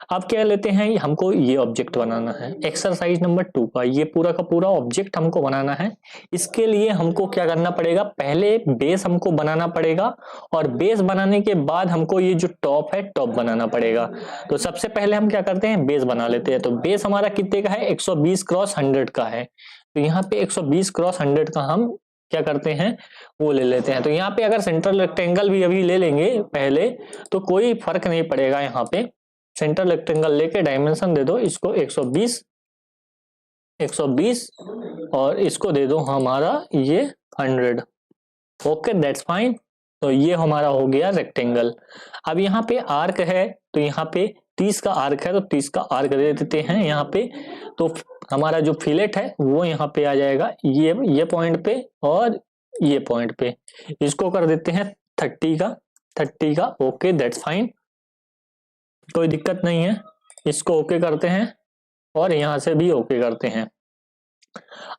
अब क्या लेते हैं, हमको ये ऑब्जेक्ट बनाना है एक्सरसाइज नंबर 2 का, ये पूरा का पूरा ऑब्जेक्ट हमको बनाना है। इसके लिए हमको क्या करना पड़ेगा, पहले बेस हमको बनाना पड़ेगा और बेस बनाने के बाद हमको ये जो टॉप है टॉप बनाना पड़ेगा। तो सबसे पहले हम क्या करते हैं, बेस बना लेते हैं। तो बेस हमारा कितने का है, 120 क्रॉस 100 का है। तो यहाँ पे 120 क्रॉस 100 का हम क्या करते हैं, वो ले लेते हैं। तो यहाँ पे अगर सेंट्रल रेक्टेंगल भी अभी ले लेंगे पहले तो कोई फर्क नहीं पड़ेगा। यहाँ पे सेंट्रल रेक्टेंगल लेके डायमेंशन दे दो इसको 120 और इसको दे दो हमारा ये 100। Okay that's fine. तो ये हमारा हो गया रेक्टेंगल। अब यहाँ पे आर्क है, तो यहाँ पे 30 का आर्क है, तो 30 का आर्क दे देते हैं यहाँ पे। तो हमारा जो फिलेट है वो यहाँ पे आ जाएगा, ये पॉइंट पे और ये पॉइंट पे। इसको कर देते हैं 30 का। ओके दैट्स फाइन, कोई दिक्कत नहीं है। इसको ओके करते हैं और यहां से भी ओके करते हैं।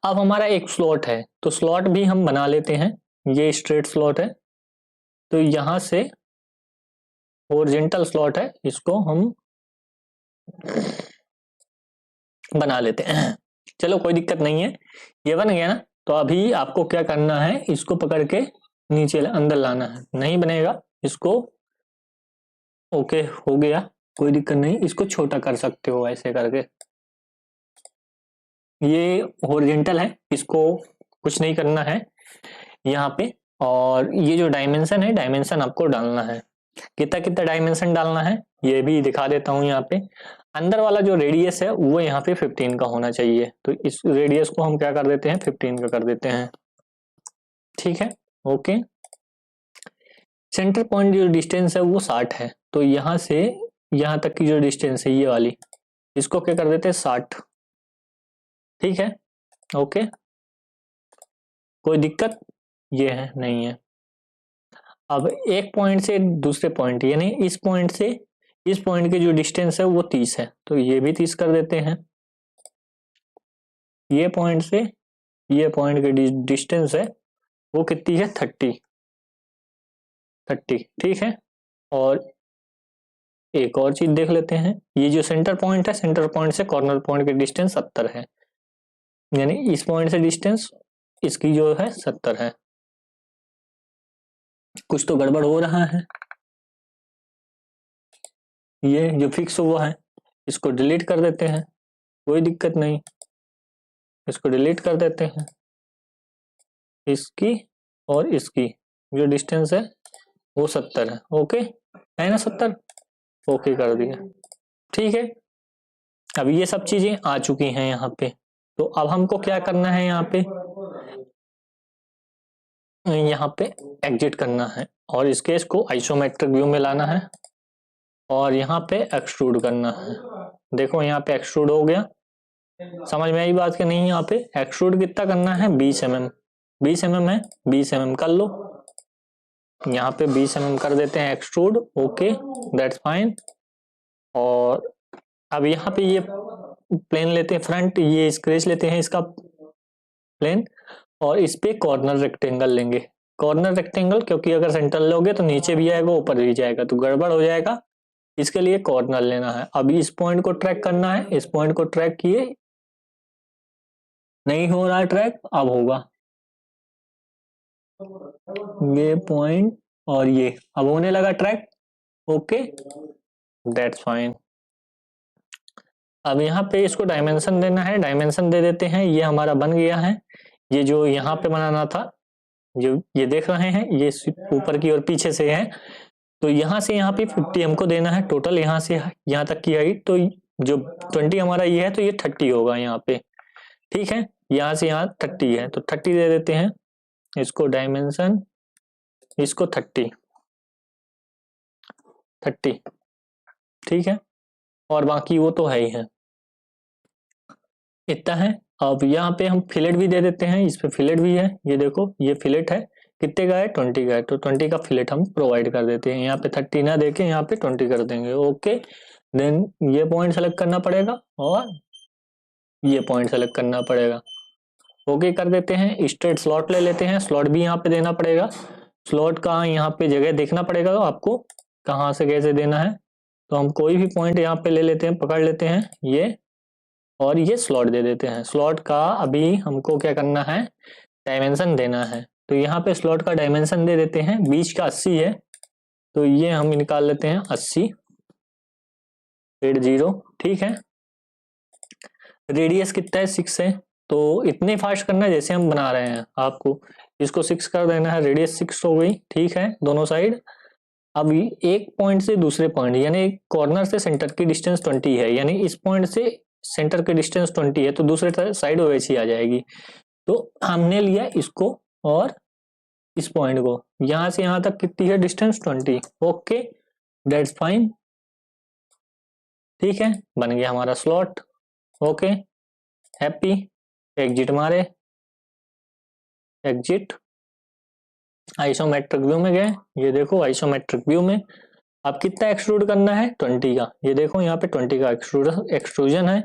अब हमारा एक स्लॉट है, तो स्लॉट भी हम बना लेते हैं। ये स्ट्रेट स्लॉट है, तो यहां से हॉरिजॉन्टल स्लॉट है, इसको हम बना लेते हैं। चलो कोई दिक्कत नहीं है, ये बन गया ना। तो अभी आपको क्या करना है, इसको पकड़ के नीचे अंदर लाना है। नहीं बनेगा, इसको ओके हो गया, कोई दिक्कत नहीं। इसको छोटा कर सकते हो ऐसे करके। ये हॉरिजॉन्टल है, इसको कुछ नहीं करना है यहाँ पे। और ये जो डायमेंशन है, डायमेंशन आपको डालना है। कितना कितना डायमेंशन डालना है ये भी दिखा देता हूँ। यहाँ पे अंदर वाला जो रेडियस है वो यहाँ पे 15 का होना चाहिए। तो इस रेडियस को हम क्या कर देते हैं, 15 का कर देते हैं। ठीक है, ओके। सेंटर पॉइंट जो डिस्टेंस है वो 60 है। तो यहाँ से यहाँ तक की जो डिस्टेंस है ये वाली, इसको क्या कर देते हैं 60। ठीक है, ओके, कोई दिक्कत ये है नहीं है। अब एक पॉइंट से दूसरे पॉइंट, यानी इस पॉइंट से इस पॉइंट की जो डिस्टेंस है वो 30 है, तो ये भी 30 कर देते हैं। ये पॉइंट से ये पॉइंट की डिस्टेंस है वो कितनी है, 30। ठीक है। और एक और चीज देख लेते हैं, ये जो सेंटर पॉइंट है, सेंटर पॉइंट से कॉर्नर पॉइंट की डिस्टेंस 70 है, यानी इस पॉइंट से डिस्टेंस इसकी जो है 70 है। कुछ तो गड़बड़ हो रहा है। ये जो फिक्स हुआ है इसको डिलीट कर देते हैं, कोई दिक्कत नहीं। इसको डिलीट कर देते हैं, इसकी और इसकी जो डिस्टेंस है वो 70 है। ओके है ना, 70। ओके कर दिया, ठीक है। अब ये सब चीजें आ चुकी हैं यहाँ पे। तो अब हमको क्या करना है, यहाँ पे एग्जिट करना है और इस केस को आइसोमेट्रिक व्यू में लाना है और यहाँ पे एक्सट्रूड करना है। देखो यहाँ पे एक्सट्रूड हो गया, समझ में आई बात कि नहीं। यहाँ पे एक्सट्रूड कितना करना है, 20 mm। 20 mm है, 20 mm कर लो। यहाँ पे 20 mm कर देते हैं एक्सट्रूड। Okay that's fine. और अब यहाँ पे ये प्लेन लेते हैं फ्रंट, ये स्क्रेच लेते हैं इसका प्लेन और इस पे कॉर्नर रेक्टेंगल लेंगे। कॉर्नर रेक्टेंगल क्योंकि अगर सेंटर लोगे तो नीचे भी आएगा ऊपर भी जाएगा तो गड़बड़ हो जाएगा, इसके लिए कॉर्नर लेना है। अब इस पॉइंट को ट्रैक करना है, इस पॉइंट को ट्रैक किए, नहीं हो रहा है ट्रैक, अब होगा ये पॉइंट और ये अब होने लगा ट्रैक। Okay that's fine. अब यहाँ पे इसको डायमेंशन देना है, डायमेंशन दे देते हैं। ये हमारा बन गया है। ये जो यहाँ पे बनाना था, जो ये देख रहे हैं ये ऊपर की और पीछे से है, तो यहाँ से यहाँ पे 50 हमको देना है टोटल, यहाँ से यहाँ तक की हाइट। तो जो 20 हमारा ये है तो ये 30 होगा यहाँ पे। ठीक है, यहाँ से यहाँ 30 है तो 30 दे देते हैं इसको डायमेंशन, इसको 30। ठीक है, और बाकी वो तो है ही है, इतना है। अब यहाँ पे हम फिलेट भी दे देते हैं, इस पे फिलेट भी है। ये देखो ये फिलेट है, कितने का है, 20 का है, तो 20 का फिलेट हम प्रोवाइड कर देते हैं। यहाँ पे 30 ना देके यहाँ पे 20 कर देंगे। ओके देन ये पॉइंट सेलेक्ट करना पड़ेगा और ये पॉइंट सेलेक्ट करना पड़ेगा। ओके कर देते हैं। स्ट्रेट स्लॉट ले लेते हैं, स्लॉट भी यहाँ पे देना पड़ेगा। स्लॉट का यहाँ पे जगह देखना पड़ेगा आपको, कहाँ से कैसे देना है। तो हम कोई भी पॉइंट यहाँ पे ले लेते हैं, पकड़ लेते हैं ये, और ये स्लॉट दे देते हैं। स्लॉट का अभी हमको क्या करना है, डायमेंशन देना है। तो यहाँ पे स्लॉट का डायमेंशन दे देते हैं, बीच का 80 है, तो ये हम निकाल लेते हैं 80 80, ठीक है। रेडियस कितना है, 6 है। तो इतने फास्ट करना है जैसे हम बना रहे हैं, आपको इसको 6 कर देना है, रेडियस 6 हो गई, ठीक है, दोनों साइड। अब एक पॉइंट से दूसरे पॉइंट, यानी कॉर्नर से सेंटर की डिस्टेंस 20 है, यानी इस पॉइंट से सेंटर की डिस्टेंस 20 है, तो दूसरे साइड वैसी आ जाएगी। तो हमने लिया इसको और इस पॉइंट को, यहां से यहां तक कितनी है डिस्टेंस, 20। ओके, दैट्स फाइन, ठीक है, बन गया हमारा स्लॉट। ओके, हैप्पी, एग्जिट मारे, एग्जिट, आइसोमेट्रिक व्यू में गए। ये देखो आइसोमेट्रिक व्यू में अब कितना एक्सट्रूड करना है, 20 का। ये देखो यहाँ पे 20 का एक्सट्रूजन है,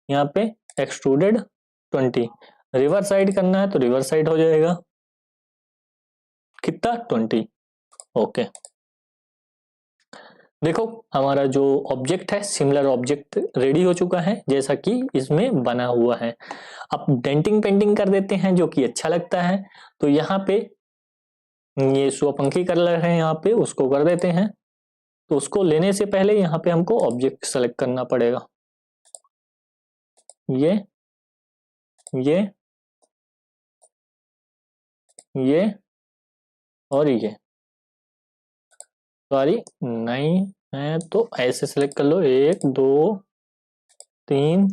यहाँ पे एक्सट्रूडेड 20। रिवर्स साइड करना है तो रिवर्स साइड हो जाएगा, कितना, 20। ओके, देखो हमारा जो ऑब्जेक्ट है, सिमिलर ऑब्जेक्ट रेडी हो चुका है जैसा कि इसमें बना हुआ है। अब डेंटिंग पेंटिंग कर देते हैं जो कि अच्छा लगता है। तो यहाँ पे ये स्वपंखी कलर है, यहाँ पे उसको कर देते हैं। तो उसको लेने से पहले यहाँ पे हमको ऑब्जेक्ट सेलेक्ट करना पड़ेगा, ये और ये, सॉरी नहीं है तो ऐसे सेलेक्ट कर लो, 1 2 3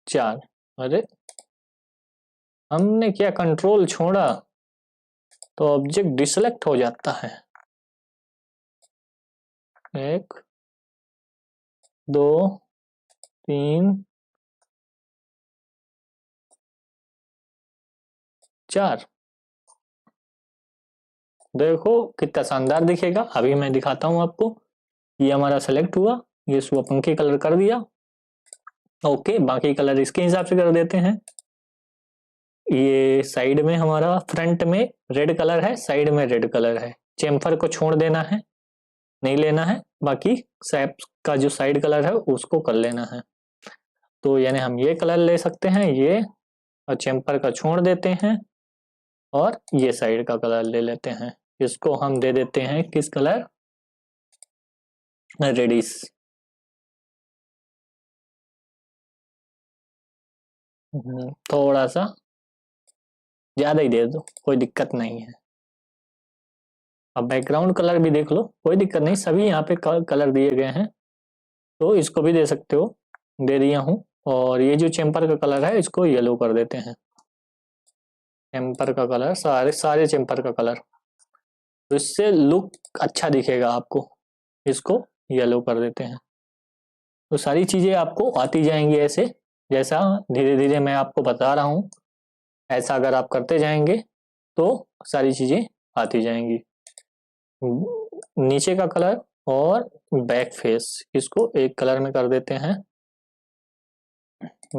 4। अरे हमने क्या कंट्रोल छोड़ा, तो ऑब्जेक्ट डिसेलेक्ट हो जाता है। 1 2 3 4, देखो कितना शानदार दिखेगा। अभी मैं दिखाता हूं आपको, ये हमारा सेलेक्ट हुआ, ये स्वपंखी कलर कर दिया। ओके, बाकी कलर इसके हिसाब से कर देते हैं। ये साइड में हमारा, फ्रंट में रेड कलर है, साइड में रेड कलर है। चेम्फर को छोड़ देना है, नहीं लेना है, बाकी सैप का जो साइड कलर है उसको कर लेना है। तो यानी हम ये कलर ले सकते हैं, ये, और चेम्पर का छोड़ देते हैं, और ये साइड का कलर ले लेते हैं। इसको हम दे देते हैं किस कलर, रेडिश। थोड़ा सा ज्यादा ही दे दो, कोई दिक्कत नहीं है। अब बैकग्राउंड कलर भी देख लो, कोई दिक्कत नहीं, सभी यहाँ पे कलर दिए गए हैं, तो इसको भी दे सकते हो, दे दिया हूँ। और ये जो चेम्पर का कलर है इसको येलो कर देते हैं, चेम्पर का कलर, सारे चेम्पर का कलर, तो इससे लुक अच्छा दिखेगा आपको। इसको येलो कर देते हैं। तो सारी चीजें आपको आती जाएंगी ऐसे, जैसा धीरे धीरे मैं आपको बता रहा हूँ, ऐसा अगर आप करते जाएंगे तो सारी चीजें आती जाएंगी। नीचे का कलर और बैक फेस, इसको एक कलर में कर देते हैं।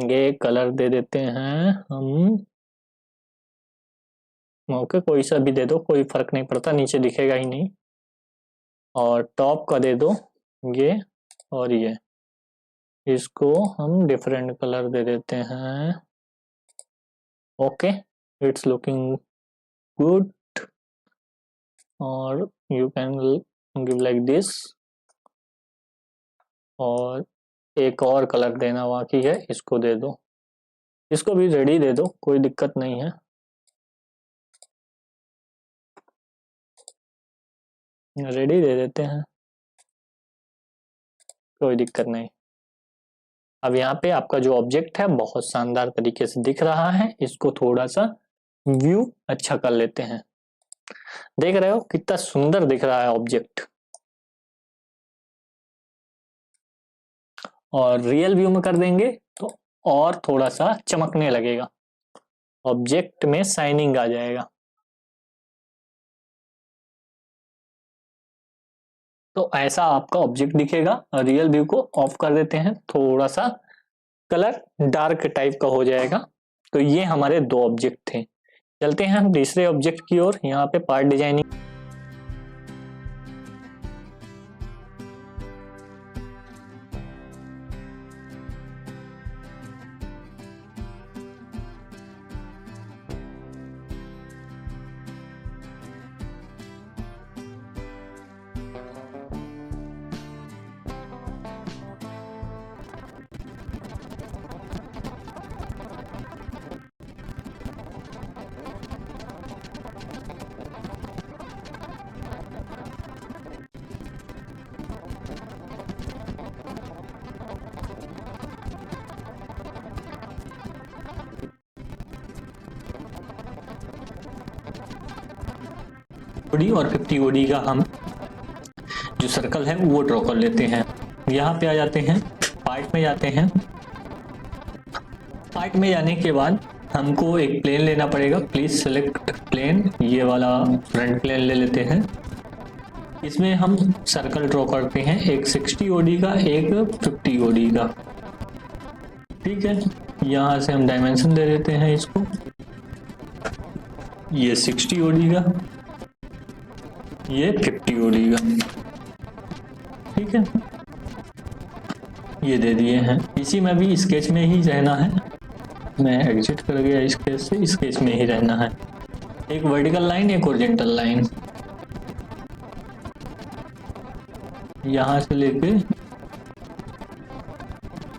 ये कलर दे देते हैं हम, ओके, कोई सा भी दे दो, कोई फर्क नहीं पड़ता, नीचे दिखेगा ही नहीं। और टॉप का दे दो ये, और ये, इसको हम डिफरेंट कलर दे देते हैं। Okay, it's looking good. और you can give like this. और एक और कलर देना बाकी है, इसको दे दो, इसको भी रेडी दे दो, कोई दिक्कत नहीं है। रेडी दे देते हैं, कोई दिक्कत नहीं। अब यहाँ पे आपका जो ऑब्जेक्ट है बहुत शानदार तरीके से दिख रहा है, इसको थोड़ा सा व्यू अच्छा कर लेते हैं। देख रहे हो कितना सुंदर दिख रहा है ऑब्जेक्ट। और रियल व्यू में कर देंगे तो और थोड़ा सा चमकने लगेगा, ऑब्जेक्ट में शाइनिंग आ जाएगा। तो ऐसा आपका ऑब्जेक्ट दिखेगा। रियल व्यू को ऑफ कर देते हैं, थोड़ा सा कलर डार्क टाइप का हो जाएगा। तो ये हमारे दो ऑब्जेक्ट थे। चलते हैं हम तीसरे ऑब्जेक्ट की ओर। यहाँ पे पार्ट डिजाइनिंग ओडी और 50 ओडी का हम जो सर्कल है वो ड्रॉ कर लेते हैं। यहाँ पे आ जाते हैं, पार्ट में जाते हैं। पार्ट में जाने के बाद हमको एक प्लेन लेना पड़ेगा। प्लीज सेलेक्ट प्लेन, ये वाला फ्रंट प्लेन ले लेते हैं। इसमें हम सर्कल ड्रॉ करते हैं, एक 60 ओडी का, एक 50 ओडी का। ठीक है, यहाँ से हम डायमेंशन दे देते हैं इसको, ये 60 ओडी का, ये 50 ओडी का। ठीक है, ये दे दिए हैं। इसी में भी स्केच में ही रहना है, मैं एग्जिट कर गया स्केच से, स्केच में ही रहना है। एक वर्टिकल लाइन, एक हॉरिजॉन्टल लाइन, यहां से लेके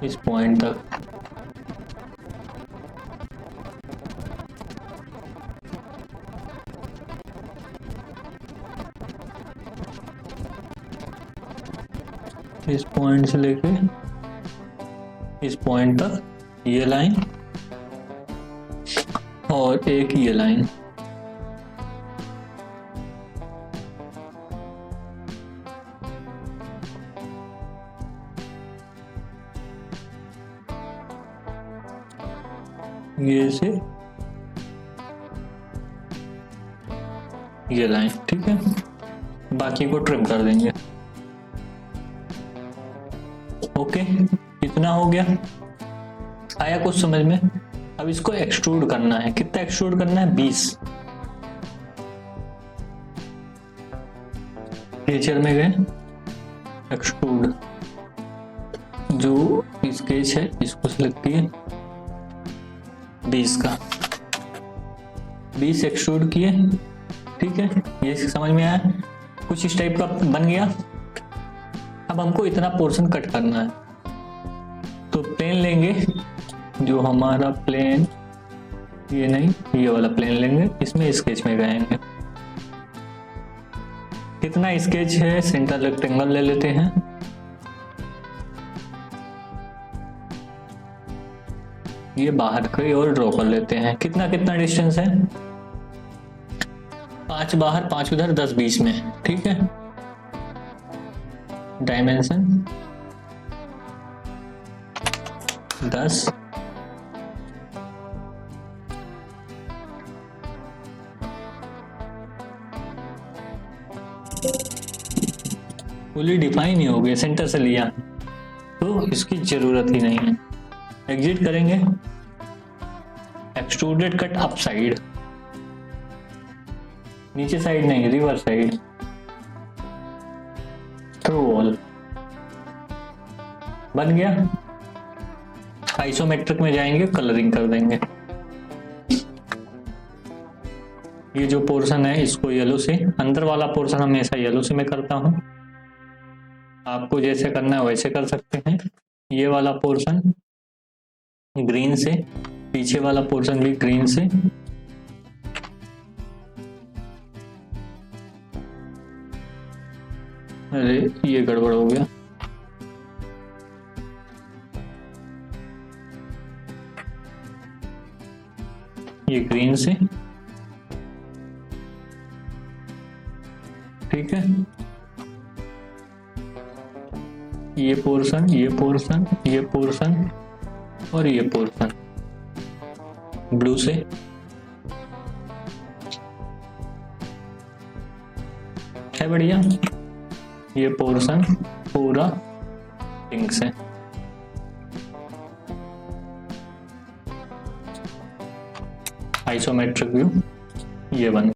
इस पॉइंट तक। इस पॉइंट से लेके इस पॉइंट तक ये लाइन और एक ये लाइन। ये से ये लाइन। ठीक है, बाकी को ट्रिम कर देंगे। ओके, इतना हो गया, आया कुछ समझ में? अब इसको एक्सट्रूड करना है। कितना एक्सट्रूड करना है? 20। नेचर में गए, एक्सट्रूड, जो स्केच है इसको सिलेक्ट किए, 20 का 20 एक्सट्रूड किए। ठीक है, ये समझ में आया? कुछ इस टाइप का बन गया। अब हमको इतना पोर्शन कट करना है, तो प्लेन लेंगे, जो हमारा प्लेन, ये नहीं, ये वाला प्लेन लेंगे, इसमें स्केच में गएंगे। कितना स्केच है? सेंटर रेक्टेंगल ले लेते हैं, ये बाहर की ओर ड्रॉ कर लेते हैं। कितना कितना डिस्टेंस है? 5 बाहर, 5 उधर, 10 बीच में। ठीक है, डायमेंशन 10, फुली डिफाइन ही हो गया, सेंटर से लिया तो इसकी जरूरत ही नहीं है। एग्जिट करेंगे, एक्सट्रूडेड कट अप साइड, नीचे साइड नहीं, रिवर्स साइड, थ्रू वॉल, बन गया। आइसोमेट्रिक में जाएंगे, कलरिंग कर देंगे। ये जो पोर्शन है इसको येलो से, अंदर वाला पोर्शन हमेशा येलो से मैं करता हूं, आपको जैसे करना है वैसे कर सकते हैं। ये वाला पोर्शन ग्रीन से, पीछे वाला पोर्शन भी ग्रीन से। अरे ये गड़बड़ हो गया, ये ग्रीन से। ठीक है, ये पोर्शन, ये पोर्शन, ये पोर्शन और ये पोर्शन ब्लू से। है बढ़िया, ये पोर्शन पूरा पिंक से। आइसोमेट्रिक व्यू ये बन